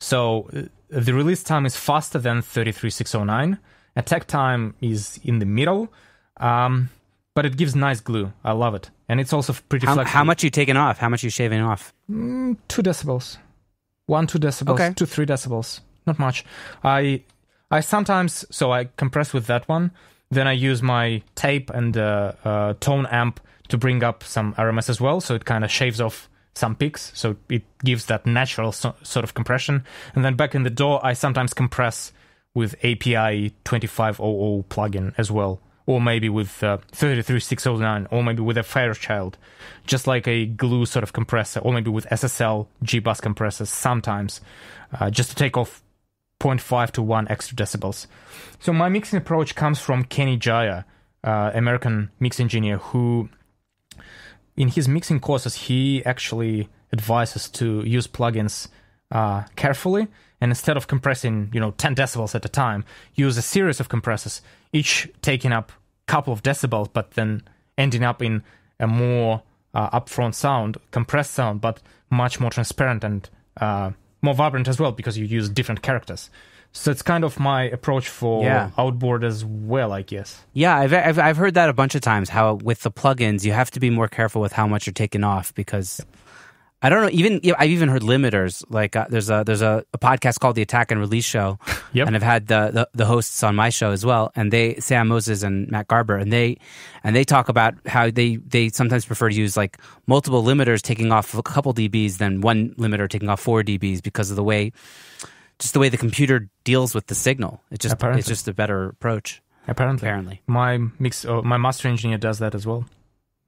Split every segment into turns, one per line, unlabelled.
So the release time is faster than 33609. Attack time is in the middle, but it gives nice glue. I love it. And it's also pretty flexible.
How much are you taking off? How much are you shaving off?
2 decibels. 2 decibels,
Okay.
3 decibels. Not much. I sometimes, so I compress with that one. Then I use my tape and tone amp to bring up some RMS as well. So it kind of shaves off some peaks. So it gives that natural sort of compression. And then back in the DAW, I sometimes compress with API 2500 plugin as well. Or maybe with 33609, or maybe with a Fairchild, just like a glue sort of compressor, or maybe with SSL G-Bus compressors sometimes, just to take off 0.5 to 1 extra decibels. So my mixing approach comes from Kenny Jaya, American mix engineer, who in his mixing courses, he actually advises to use plugins carefully, and instead of compressing 10 decibels at a time, use a series of compressors, each taking up a couple of decibels, but then ending up in a more upfront sound, compressed sound, but much more transparent and more vibrant as well, because you use different characters. So it's kind of my approach for outboard as well, I guess. Yeah,
I've heard that a bunch of times, how with the plugins, you have to be more careful with how much you're taking off, because I don't know, I've even heard limiters. Like there's a podcast called The Attack and Release Show, and I've had the hosts on my show as well, and Sam Moses and Matt Garber, and they talk about how they sometimes prefer to use like multiple limiters taking off a couple dBs than one limiter taking off 4 dBs because of the way the computer deals with the signal. It's just a better approach. Apparently.
My master engineer does that as well.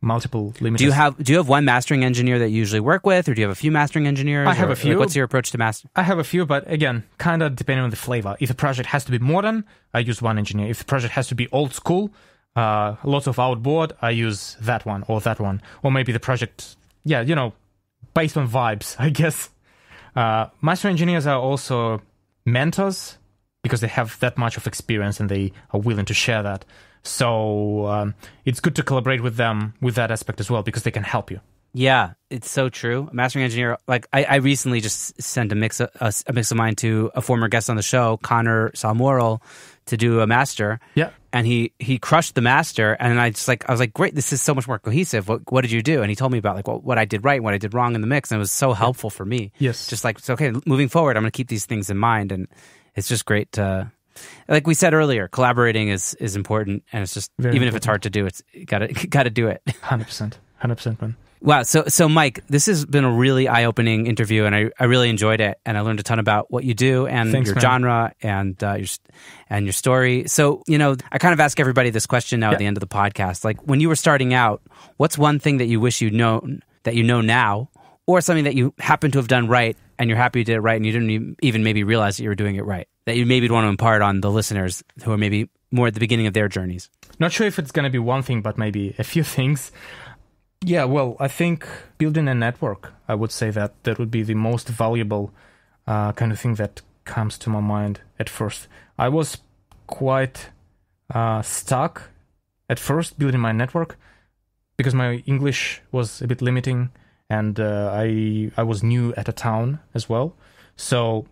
Multiple limiters.
Do you have one mastering engineer that you usually work with, or do you have a few mastering engineers?
I have a few.
Like, what's your approach to master?
I have a few, but again, kind of depending on the flavor. If a project has to be modern, I use one engineer. If the project has to be old school, lots of outboard, I use that one. Or maybe the project, based on vibes, I guess. Master engineers are also mentors because they have that much of experience and they are willing to share that. So it's good to collaborate with them with that aspect as well, because they can help you.
Yeah, it's so true. A mastering engineer, like I recently just sent a mix of mine to a former guest on the show, Connor Salmoral, to do a master.
Yeah.
And he crushed the master, and I was like, great, this is so much more cohesive. What did you do? And he told me about like what I did right and what I did wrong in the mix, and it was so helpful for me.
Yes.
Just like, it's okay, moving forward, I'm going to keep these things in mind, and it's just great to, like we said earlier, collaborating is important, and it's just
Very
even
important.
if it's hard to do, it's gotta do it.
100%, man.
Wow. So Mike, this has been a really eye-opening interview, and I really enjoyed it, and I learned a ton about what you do and
Thanks,
your
man.
genre and your story. So, I kind of ask everybody this question now at the end of the podcast. Like, when you were starting out, what's one thing that you wish you'd known that you know now, or something that you happen to have done right and you're happy you did it right and you didn't even maybe realize that you were doing it right, that you maybe want to impart on the listeners who are maybe more at the beginning of their journeys?
Not sure if it's going to be one thing, but maybe a few things. Yeah, well, I think building a network, I would say that would be the most valuable kind of thing that comes to my mind at first. I was quite stuck at first building my network because my English was a bit limiting, and I was new at a town as well. So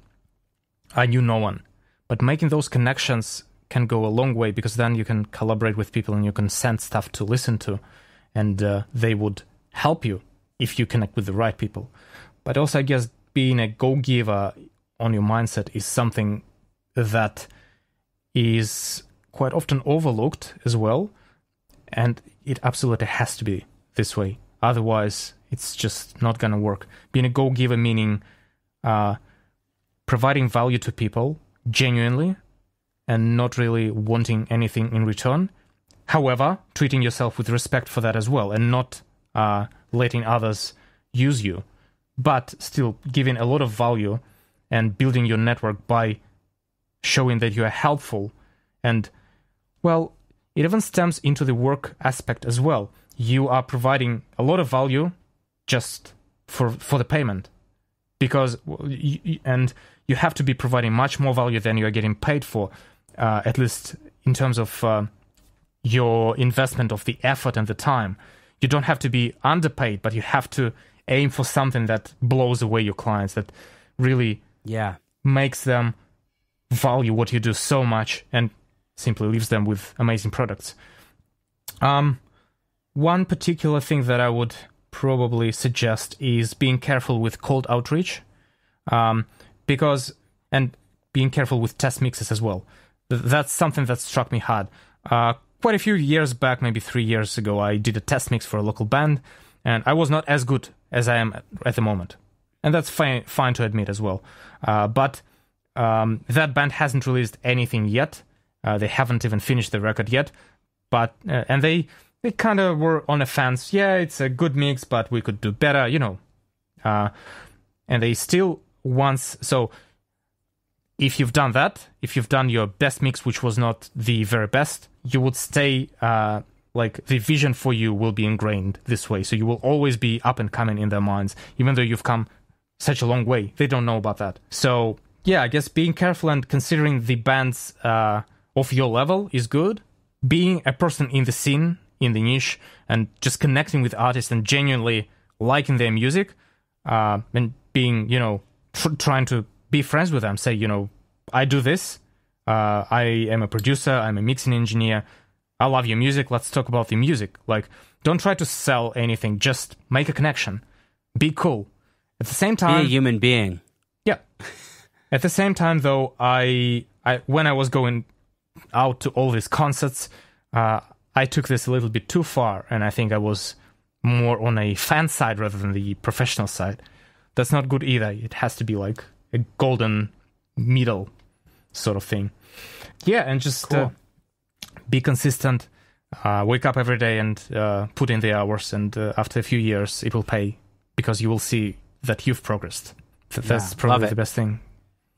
I knew no one. But making those connections can go a long way, because then you can collaborate with people and you can send stuff to listen to. And they would help you if you connect with the right people. But also, I guess, being a go-giver on your mindset is something that is quite often overlooked as well. And it absolutely has to be this way. Otherwise, it's just not going to work. Being a go-giver meaning providing value to people genuinely and not really wanting anything in return. However, treating yourself with respect for that as well, and not letting others use you, but still giving a lot of value and building your network by showing that you are helpful. And, well, it even stems into the work aspect as well. You are providing a lot of value just for the payment, because you have to be providing much more value than you are getting paid for, at least in terms of your investment of the effort and the time. You don't have to be underpaid, but you have to aim for something that blows away your clients, that really makes them value what you do so much and simply leaves them with amazing products. One particular thing that I would probably suggest is being careful with cold outreach, and being careful with test mixes as well. That's something that struck me hard. Quite a few years back, maybe 3 years ago, I did a test mix for a local band, and I was not as good as I am at the moment. And that's fine to admit as well. But that band hasn't released anything yet. They haven't even finished the record yet. But and they kind of were on the fence. Yeah, it's a good mix, but we could do better, and they still so if you've done that, if you've done your best mix, which was not the very best, you would stay, the vision for you will be ingrained this way. So you will always be up and coming in their minds, even though you've come such a long way. They don't know about that. So, yeah, I guess being careful and considering the bands of your level is good. Being a person in the scene, in the niche, and just connecting with artists and genuinely liking their music, and being, trying to be friends with them, say, I do this, I am a producer, I'm a mixing engineer, I love your music, let's talk about the music. Like, don't try to sell anything, just make a connection. Be cool. At the same time...
Be a human being.
Yeah. At the same time, though, I when I was going out to all these concerts, I took this a little bit too far, and I think I was more on a fan side rather than the professional side. That's not good either. It has to be like a golden middle sort of thing. Yeah, and just be consistent, wake up every day and put in the hours, and after a few years it will pay, because you will see that you've progressed. That's probably the best thing.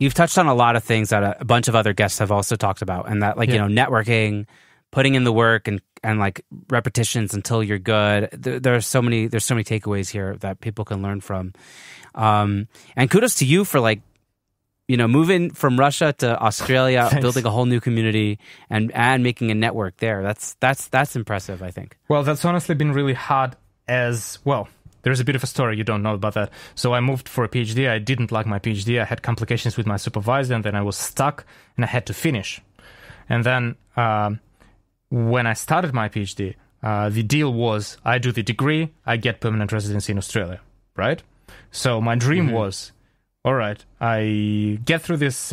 You've touched on a lot of things that a bunch of other guests have also talked about, and that networking, putting in the work, and like repetitions until you're good. There's so many takeaways here that people can learn from. And kudos to you for moving from Russia to Australia, building a whole new community, and making a network there. That's impressive, I think.
Well, that's honestly been really hard as well. There's a bit of a story, you don't know about that. So I moved for a PhD. I didn't like my PhD. I had complications with my supervisor, and then I was stuck, and I had to finish. And then when I started my PhD, the deal was I do the degree, I get permanent residency in Australia, right? So my dream was, all right, I get through this,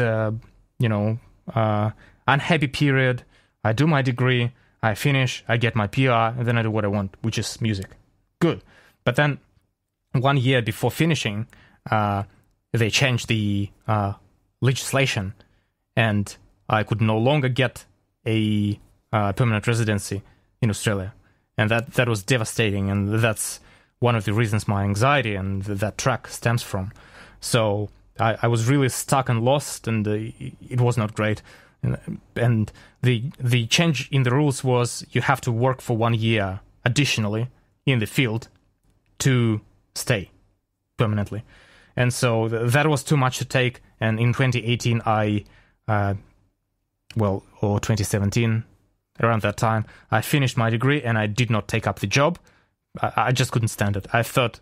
unhappy period, I do my degree, I finish, I get my PR, and then I do what I want, which is music. Good. But then 1 year before finishing, they changed the legislation, and I could no longer get a permanent residency in Australia. And that was devastating, and that's one of the reasons my anxiety and that track stems from. So I was really stuck and lost, and it was not great. And the change in the rules was you have to work for 1 year additionally in the field to stay permanently. And so that was too much to take. And in 2018, or 2017, around that time, I finished my degree and I did not take up the job. I just couldn't stand it. I thought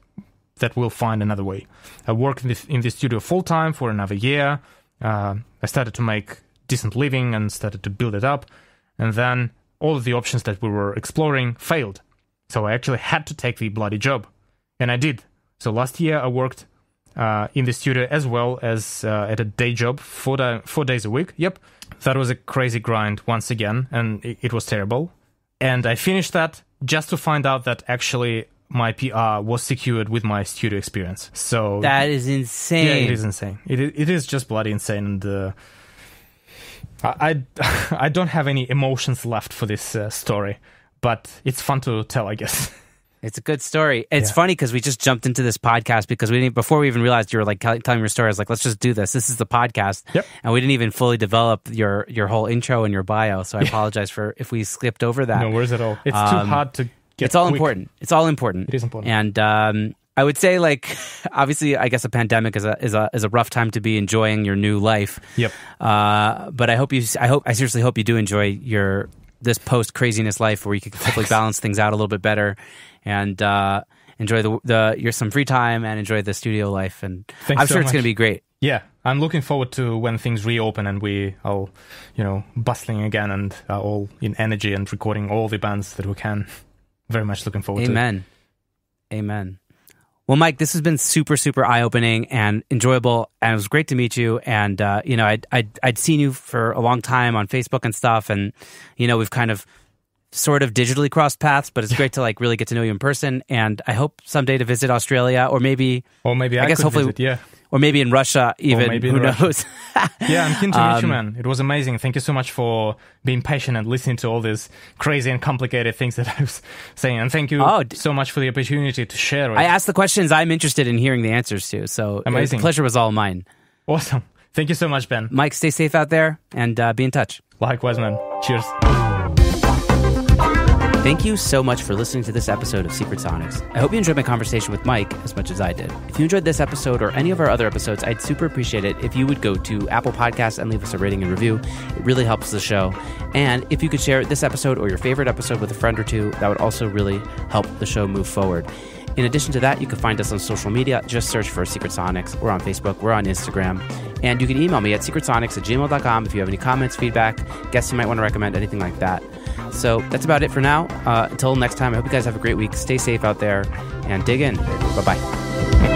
that we'll find another way. I worked in the studio full-time for another year. I started to make decent living and started to build it up. And then all of the options that we were exploring failed. So I actually had to take the bloody job. And I did. So last year I worked in the studio as well as at a day job, 4 days a week. Yep. That was a crazy grind once again, and it was terrible. And I finished that just to find out that actually my PR was secured with my studio experience. So
that is insane.
Yeah, it is insane. It is just bloody insane. And I don't have any emotions left for this story, but it's fun to tell, I guess.
It's a good story. It's funny because we just jumped into this podcast because before we even realized you were telling your story. I was like, let's just do this. This is the podcast.
Yep.
And we didn't even fully develop your whole intro and your bio. So I apologize for if we skipped over that.
No worries at all. It's too hard to get.
It's all important. It's all important.
It is important.
And I would say, obviously, I guess a pandemic is a rough time to be enjoying your new life.
Yep.
But I seriously hope you do enjoy this post craziness life where you can hopefully balance things out a little bit better and enjoy some free time and enjoy the studio life. And I'm sure it's going to be great.
Yeah, I'm looking forward to when things reopen and we are, bustling again and are all in energy and recording all the bands that we can. Very much looking forward to it.
Amen. Well, Mike, this has been super, super eye-opening and enjoyable, and it was great to meet you. And I'd seen you for a long time on Facebook and stuff, and we've kind of sort of digitally crossed paths, but it's great to like really get to know you in person. And I hope someday to visit Australia, or maybe I guess hopefully
visit, yeah.
Or maybe in Russia, even. Who knows?
Yeah, I'm keen to meet you, man. It was amazing. Thank you so much for being patient and listening to all these crazy and complicated things that I was saying. And thank you so much for the opportunity to share it.
I asked the questions I'm interested in hearing the answers to. So
amazing.
The pleasure was all mine.
Awesome. Thank you so much, Ben.
Mike, stay safe out there and be in touch.
Likewise, man. Cheers.
Thank you so much for listening to this episode of Secret Sonics. I hope you enjoyed my conversation with Mike as much as I did. If you enjoyed this episode or any of our other episodes, I'd super appreciate it if you would go to Apple Podcasts and leave us a rating and review. It really helps the show. And if you could share this episode or your favorite episode with a friend or two, that would also really help the show move forward. In addition to that, you can find us on social media. Just search for Secret Sonics. We're on Facebook. We're on Instagram. And you can email me at secretsonics@gmail.com if you have any comments, feedback, guests you might want to recommend, anything like that. So that's about it for now. Until next time, I hope you guys have a great week. Stay safe out there and dig in. Bye-bye.